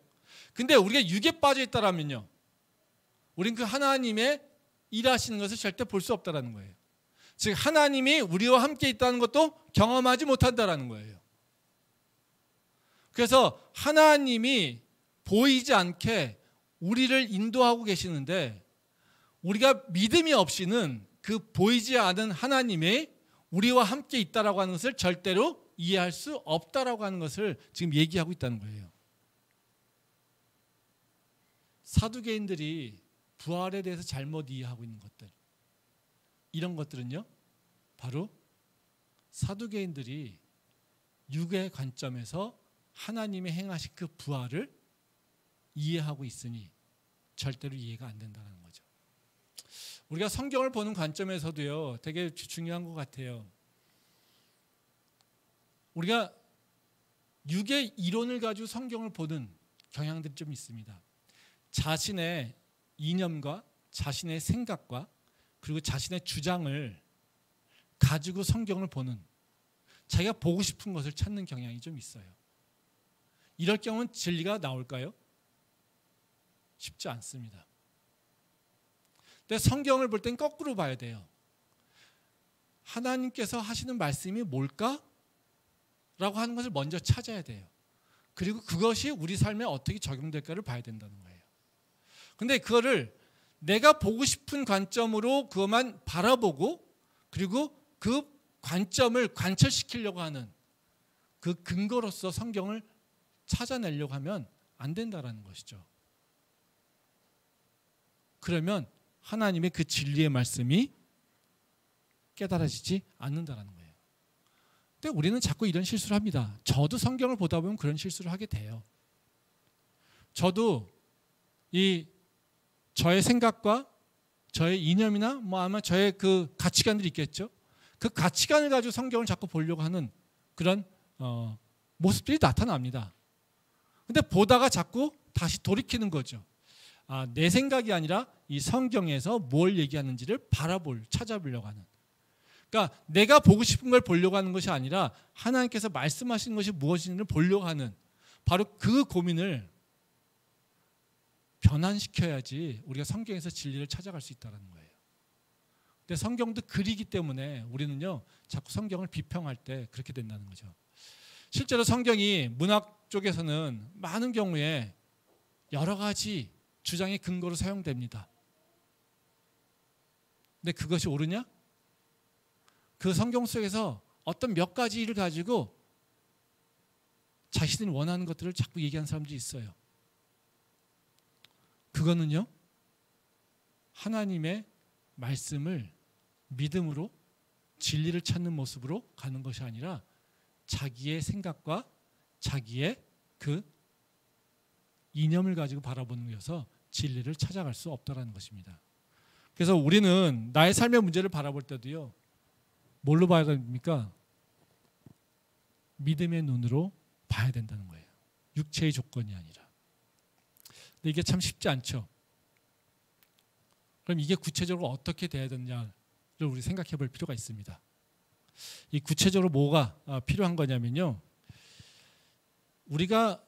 근데 우리가 육에 빠져 있다라면요, 우리는 그 하나님의 일하시는 것을 절대 볼 수 없다라는 거예요. 즉 하나님이 우리와 함께 있다는 것도 경험하지 못한다라는 거예요. 그래서 하나님이 보이지 않게 우리를 인도하고 계시는데 우리가 믿음이 없이는 그 보이지 않은 하나님이 우리와 함께 있다라고 하는 것을 절대로 이해할 수 없다라고 하는 것을 지금 얘기하고 있다는 거예요. 사두개인들이 부활에 대해서 잘못 이해하고 있는 것들, 이런 것들은요, 바로 사두개인들이 육의 관점에서 하나님의 행하신 그 부활을 이해하고 있으니 절대로 이해가 안 된다는 거죠. 우리가 성경을 보는 관점에서도요, 되게 중요한 것 같아요. 우리가 육의 이론을 가지고 성경을 보는 경향들이 좀 있습니다. 자신의 이념과 자신의 생각과 그리고 자신의 주장을 가지고 성경을 보는, 자기가 보고 싶은 것을 찾는 경향이 좀 있어요. 이럴 경우는 진리가 나올까요? 쉽지 않습니다. 근데 성경을 볼 땐 거꾸로 봐야 돼요. 하나님께서 하시는 말씀이 뭘까? 라고 하는 것을 먼저 찾아야 돼요. 그리고 그것이 우리 삶에 어떻게 적용될까를 봐야 된다는 거예요. 근데 그거를 내가 보고 싶은 관점으로 그것만 바라보고 그리고 그 관점을 관철시키려고 하는 그 근거로서 성경을 찾아내려고 하면 안 된다라는 것이죠. 그러면 하나님의 그 진리의 말씀이 깨달아지지 않는다라는 거예요. 근데 우리는 자꾸 이런 실수를 합니다. 저도 성경을 보다 보면 그런 실수를 하게 돼요. 저도 저의 생각과 저의 이념이나 뭐 아마 저의 그 가치관들이 있겠죠. 그 가치관을 가지고 성경을 자꾸 보려고 하는 그런 모습들이 나타납니다. 근데 보다가 자꾸 다시 돌이키는 거죠. 내 생각이 아니라 이 성경에서 뭘 얘기하는지를 찾아보려고 하는. 그러니까 내가 보고 싶은 걸 보려고 하는 것이 아니라 하나님께서 말씀하시는 것이 무엇인지를 보려고 하는, 바로 그 고민을 변환시켜야지 우리가 성경에서 진리를 찾아갈 수 있다는 거예요. 근데 성경도 글이기 때문에 우리는요, 자꾸 성경을 비평할 때 그렇게 된다는 거죠. 실제로 성경이 문학 쪽에서는 많은 경우에 여러 가지 주장의 근거로 사용됩니다. 근데 그것이 옳으냐? 그 성경 속에서 어떤 몇 가지 일을 가지고 자신이 원하는 것들을 자꾸 얘기하는 사람들이 있어요. 그거는요, 하나님의 말씀을 믿음으로 진리를 찾는 모습으로 가는 것이 아니라 자기의 생각과 자기의 그 이념을 가지고 바라보는 것에서 진리를 찾아갈 수 없다는 것입니다. 그래서 우리는 나의 삶의 문제를 바라볼 때도요, 뭘로 봐야 됩니까? 믿음의 눈으로 봐야 된다는 거예요. 육체의 조건이 아니라. 근데 이게 참 쉽지 않죠. 그럼 이게 구체적으로 어떻게 돼야 되느냐를 우리 생각해 볼 필요가 있습니다. 이 구체적으로 뭐가 필요한 거냐면요, 우리가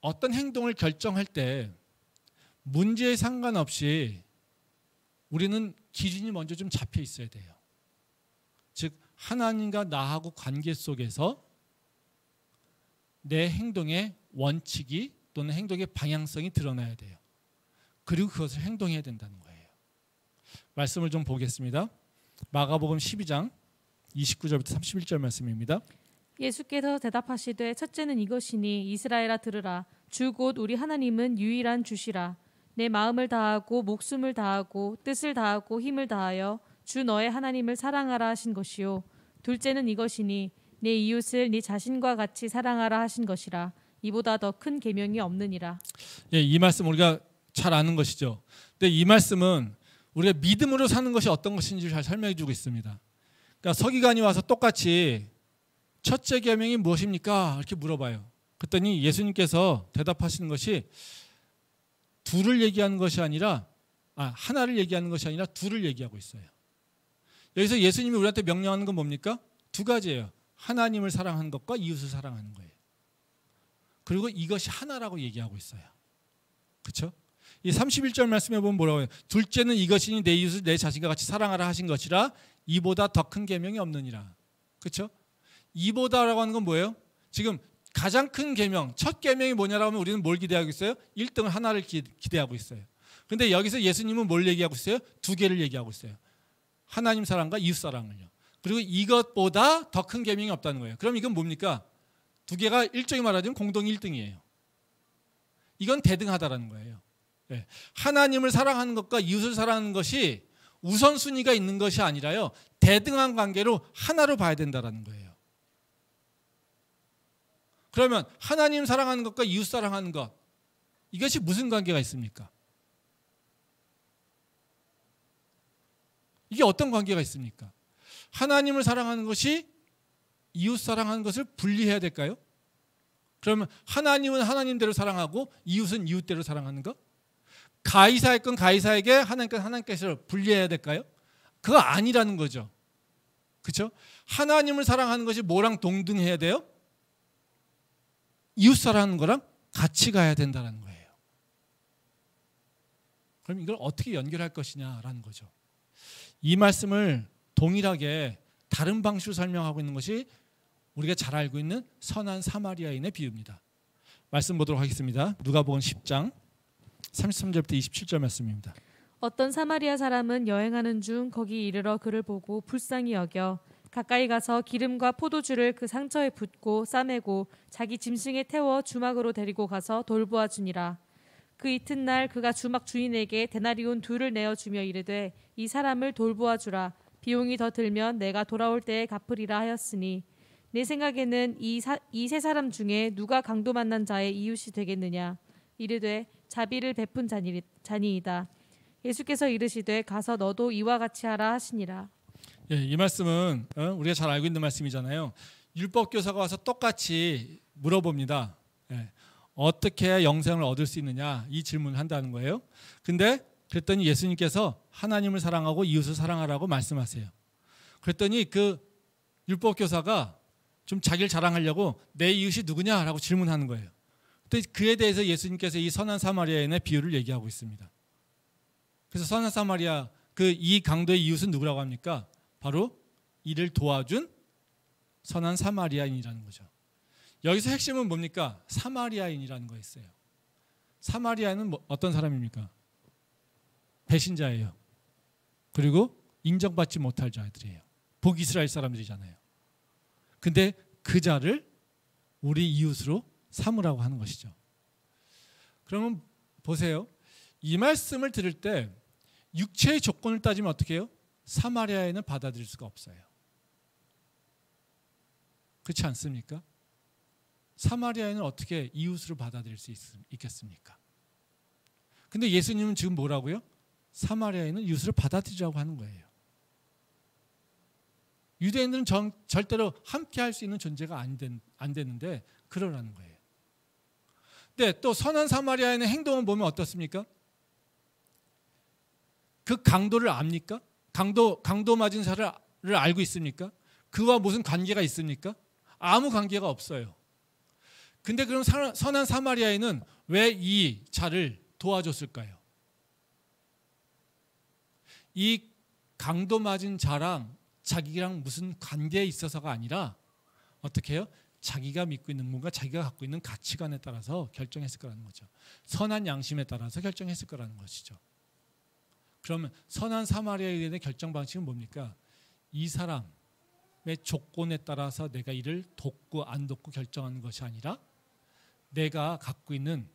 어떤 행동을 결정할 때 문제에 상관없이 우리는 기준이 먼저 좀 잡혀 있어야 돼요. 즉 하나님과 나하고 관계 속에서 내 행동의 원칙이 또는 행동의 방향성이 드러나야 돼요. 그리고 그것을 행동해야 된다는 거예요. 말씀을 좀 보겠습니다. 마가복음 12장 29절부터 31절 말씀입니다. 예수께서 대답하시되 첫째는 이것이니 이스라엘아 들으라. 주 곧 우리 하나님은 유일한 주시라. 내 마음을 다하고 목숨을 다하고 뜻을 다하고 힘을 다하여 주 너의 하나님을 사랑하라 하신 것이요. 둘째는 이것이니 내 이웃을 네 자신과 같이 사랑하라 하신 것이라. 이보다 더 큰 계명이 없느니라. 예, 이 말씀 우리가 잘 아는 것이죠. 근데 이 말씀은 우리가 믿음으로 사는 것이 어떤 것인지 잘 설명해 주고 있습니다. 그러니까 서기관이 와서 똑같이 첫째 계명이 무엇입니까? 이렇게 물어봐요. 그랬더니 예수님께서 대답하시는 것이 둘을 얘기하는 것이 아니라 하나를 얘기하는 것이 아니라 둘을 얘기하고 있어요. 여기서 예수님이 우리한테 명령하는 건 뭡니까? 두 가지예요. 하나님을 사랑하는 것과 이웃을 사랑하는 거예요. 그리고 이것이 하나라고 얘기하고 있어요. 그렇죠? 이 31절 말씀에 보면 뭐라고 해요? 둘째는 이것이니 내 이웃을 내 자신과 같이 사랑하라 하신 것이라 이보다 더 큰 계명이 없느니라. 그렇죠? 이보다라고 하는 건 뭐예요? 지금 가장 큰 계명, 첫 계명이 뭐냐라고 하면 우리는 뭘 기대하고 있어요? 1등을 하나를 기대하고 있어요. 근데 여기서 예수님은 뭘 얘기하고 있어요? 두 개를 얘기하고 있어요. 하나님 사랑과 이웃 사랑을요. 그리고 이것보다 더 큰 계명이 없다는 거예요. 그럼 이건 뭡니까? 두 개가 일종의 말하자면 공동 1등이에요. 이건 대등하다라는 거예요. 네. 하나님을 사랑하는 것과 이웃을 사랑하는 것이 우선순위가 있는 것이 아니라요. 대등한 관계로 하나로 봐야 된다라는 거예요. 그러면 하나님 사랑하는 것과 이웃 사랑하는 것, 이것이 무슨 관계가 있습니까? 이게 어떤 관계가 있습니까? 하나님을 사랑하는 것이 이웃 사랑하는 것을 분리해야 될까요? 그러면 하나님은 하나님대로 사랑하고 이웃은 이웃대로 사랑하는 것? 가이사의 건 가이사에게, 하나님 건 하나님께서 분리해야 될까요? 그거 아니라는 거죠. 그렇죠? 하나님을 사랑하는 것이 뭐랑 동등해야 돼요? 이웃 사랑하는 거랑 같이 가야 된다는 거예요. 그럼 이걸 어떻게 연결할 것이냐라는 거죠. 이 말씀을 동일하게 다른 방식으로 설명하고 있는 것이 우리가 잘 알고 있는 선한 사마리아인의 비유입니다. 말씀 보도록 하겠습니다. 누가복음 10장 33절부터 27절 말씀입니다. 어떤 사마리아 사람은 여행하는 중 거기 이르러 그를 보고 불쌍히 여겨 가까이 가서 기름과 포도주를 그 상처에 붓고 싸매고 자기 짐승에 태워 주막으로 데리고 가서 돌보아 주니라. 그 이튿날 그가 주막 주인에게 데나리온 2를 내어주며 이르되 이 사람을 돌보아 주라. 비용이 더 들면 내가 돌아올 때에 갚으리라 하였으니 내 생각에는 이 세 사람 중에 누가 강도 만난 자의 이웃이 되겠느냐. 이르되 자비를 베푼 자니이다. 예수께서 이르시되 가서 너도 이와 같이 하라 하시니라. 예, 이 말씀은 우리가 잘 알고 있는 말씀이잖아요. 율법 교사가 와서 똑같이 물어봅니다. 예, 어떻게 해야 영생을 얻을 수 있느냐 이 질문을 한다는 거예요. 근데 그랬더니 예수님께서 하나님을 사랑하고 이웃을 사랑하라고 말씀하세요. 그랬더니 그 율법 교사가 좀 자기를 자랑하려고 내 이웃이 누구냐라고 질문하는 거예요. 그에 대해서 예수님께서 이 선한 사마리아인의 비유를 얘기하고 있습니다. 그래서 선한 사마리아 이 강도의 이웃은 누구라고 합니까? 바로 이를 도와준 선한 사마리아인이라는 거죠. 여기서 핵심은 뭡니까? 사마리아인이라는 거였어요. 사마리아인은 어떤 사람입니까? 배신자예요. 그리고 인정받지 못할 자들이에요. 북이스라엘 사람들이잖아요. 근데 그 자를 우리 이웃으로 삼으라고 하는 것이죠. 그러면 보세요. 이 말씀을 들을 때 육체의 조건을 따지면 어떻게 해요? 사마리아인을 받아들일 수가 없어요. 그렇지 않습니까? 사마리아인을 어떻게 이웃으로 받아들일 수 있겠습니까? 근데 예수님은 지금 뭐라고요? 사마리아인은 이웃을 받아들이라고 하는 거예요. 유대인들은 절대로 함께 할 수 있는 존재가 안 되는데 그러라는 거예요. 근데 또 선한 사마리아인의 행동을 보면 어떻습니까? 그 강도를 압니까? 강도 맞은 자를 알고 있습니까? 그와 무슨 관계가 있습니까? 아무 관계가 없어요. 근데 그럼 선한 사마리아인은 왜 이 자를 도와줬을까요? 이 강도 맞은 자랑 자기랑 무슨 관계에 있어서가 아니라 어떻게 해요? 자기가 믿고 있는 뭔가 자기가 갖고 있는 가치관에 따라서 결정했을 거라는 거죠. 선한 양심에 따라서 결정했을 거라는 것이죠. 그러면 선한 사마리아 의인의 결정 방식은 뭡니까? 이 사람의 조건에 따라서 내가 이를 돕고 안 돕고 결정하는 것이 아니라 내가 갖고 있는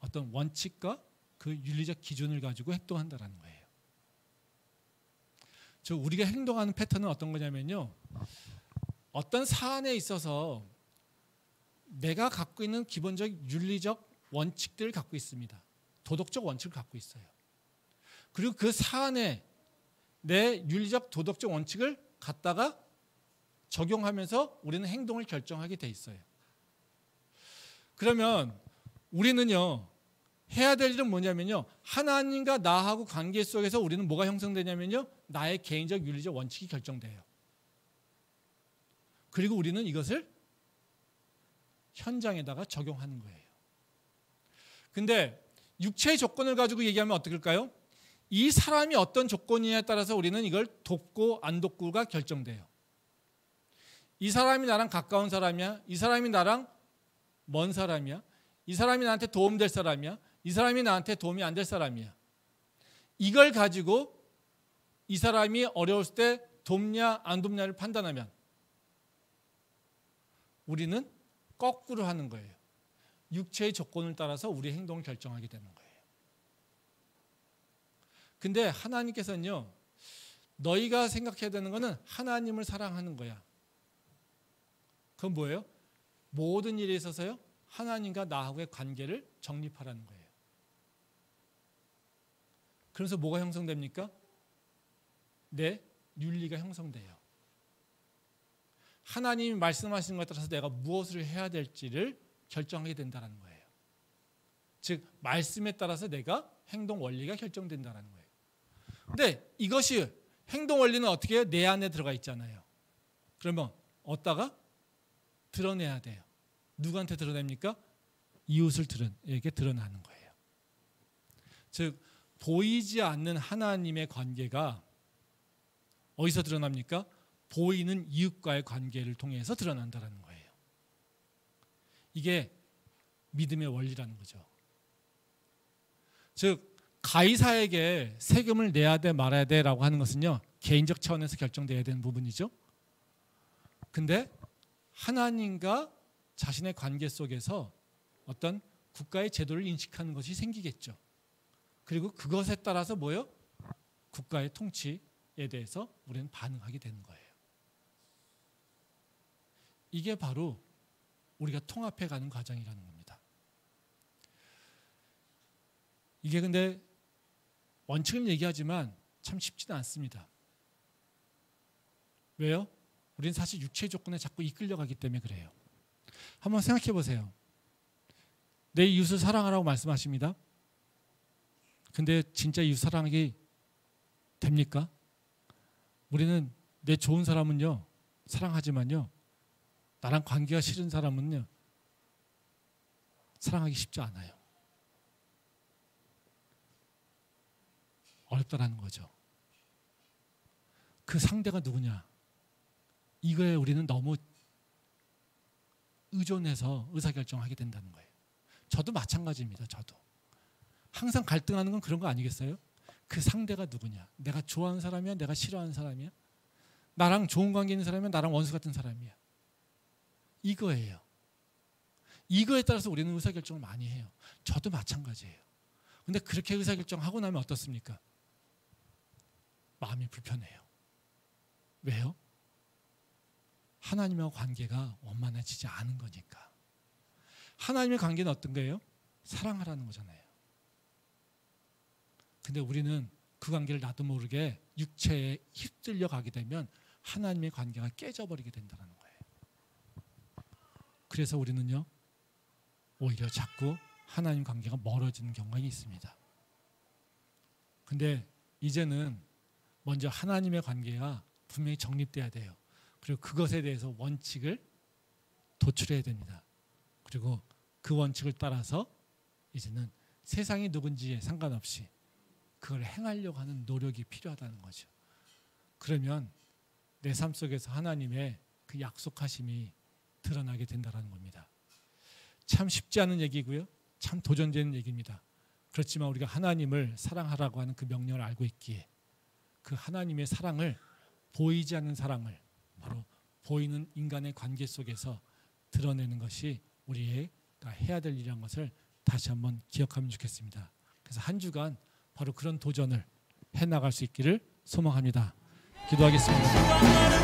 어떤 원칙과 그 윤리적 기준을 가지고 행동한다는 거예요. 즉 우리가 행동하는 패턴은 어떤 거냐면요. 어떤 사안에 있어서 내가 갖고 있는 기본적 윤리적 원칙들을 갖고 있습니다. 도덕적 원칙을 갖고 있어요. 그리고 그 사안에 내 윤리적 도덕적 원칙을 갖다가 적용하면서 우리는 행동을 결정하게 돼 있어요. 그러면 우리는요 해야 될 일은 뭐냐면요 하나님과 나하고 관계 속에서 우리는 뭐가 형성되냐면요 나의 개인적 윤리적 원칙이 결정돼요. 그리고 우리는 이것을 현장에다가 적용하는 거예요. 근데 육체의 조건을 가지고 얘기하면 어떨까요? 이 사람이 어떤 조건이냐에 따라서 우리는 이걸 돕고 안 돕고가 결정돼요. 이 사람이 나랑 가까운 사람이야? 이 사람이 나랑 먼 사람이야? 이 사람이 나한테 도움될 사람이야? 이 사람이 나한테 도움이 안 될 사람이야? 이걸 가지고 이 사람이 어려웠을 때 돕냐 안 돕냐를 판단하면 우리는 거꾸로 하는 거예요. 육체의 조건을 따라서 우리의 행동을 결정하게 되는 거예요. 근데 하나님께서는요 너희가 생각해야 되는 거는 하나님을 사랑하는 거야. 그건 뭐예요? 모든 일에 있어서요 하나님과 나하고의 관계를 정립하라는 거예요. 그래서 뭐가 형성됩니까? 내 윤리가 형성돼요. 하나님이 말씀하시는 것에 따라서 내가 무엇을 해야 될지를 결정하게 된다는 거예요. 즉 말씀에 따라서 내가 행동 원리가 결정된다는 거예요. 근데 이것이 행동 원리는 어떻게 해요? 내 안에 들어가 있잖아요. 그러면 어디다가 드러내야 돼요. 누구한테 드러냅니까? 이웃에게 드러나는 거예요. 즉 보이지 않는 하나님의 관계가 어디서 드러납니까? 보이는 이웃과의 관계를 통해서 드러난다는 거예요. 이게 믿음의 원리라는 거죠. 즉 가이사에게 세금을 내야 돼 말아야 돼라고 하는 것은요 개인적 차원에서 결정돼야 되는 부분이죠. 근데 하나님과 자신의 관계 속에서 어떤 국가의 제도를 인식하는 것이 생기겠죠. 그리고 그것에 따라서 뭐요? 국가의 통치에 대해서 우리는 반응하게 되는 거예요. 이게 바로 우리가 통합해가는 과정이라는 겁니다. 이게 근데 원칙을 얘기하지만 참 쉽지는 않습니다. 왜요? 우리는 사실 육체의 조건에 자꾸 이끌려가기 때문에 그래요. 한번 생각해 보세요. 내 이웃을 사랑하라고 말씀하십니다. 근데 진짜 이웃 사랑하기 됩니까? 우리는 내 좋은 사람은요 사랑하지만요 나랑 관계가 싫은 사람은요 사랑하기 쉽지 않아요. 어렵다라는 거죠. 그 상대가 누구냐? 이거에 우리는 너무 의존해서 의사결정하게 된다는 거예요. 저도 마찬가지입니다. 저도 항상 갈등하는 건 그런 거 아니겠어요? 그 상대가 누구냐? 내가 좋아하는 사람이야? 내가 싫어하는 사람이야? 나랑 좋은 관계 있는 사람이야? 나랑 원수 같은 사람이야? 이거예요. 이거에 따라서 우리는 의사결정을 많이 해요. 저도 마찬가지예요. 근데 그렇게 의사결정하고 나면 어떻습니까? 마음이 불편해요. 왜요? 하나님과 관계가 원만해지지 않은 거니까. 하나님의 관계는 어떤 거예요? 사랑하라는 거잖아요. 근데 우리는 그 관계를 나도 모르게 육체에 휩쓸려 가게 되면 하나님의 관계가 깨져버리게 된다는 거예요. 그래서 우리는요 오히려 자꾸 하나님 관계가 멀어지는 경우가 있습니다. 근데 이제는 먼저 하나님의 관계가 분명히 정립돼야 돼요. 그리고 그것에 대해서 원칙을 도출해야 됩니다. 그리고 그 원칙을 따라서 이제는 세상이 누군지에 상관없이 그걸 행하려고 하는 노력이 필요하다는 거죠. 그러면 내 삶 속에서 하나님의 그 약속하심이 드러나게 된다는 겁니다. 참 쉽지 않은 얘기고요. 참 도전되는 얘기입니다. 그렇지만 우리가 하나님을 사랑하라고 하는 그 명령을 알고 있기에 그 하나님의 사랑을, 보이지 않는 사랑을 바로 보이는 인간의 관계 속에서 드러내는 것이 우리가 해야 될 일이라는 것을 다시 한번 기억하면 좋겠습니다. 그래서 한 주간 바로 그런 도전을 해나갈 수 있기를 소망합니다. 기도하겠습니다.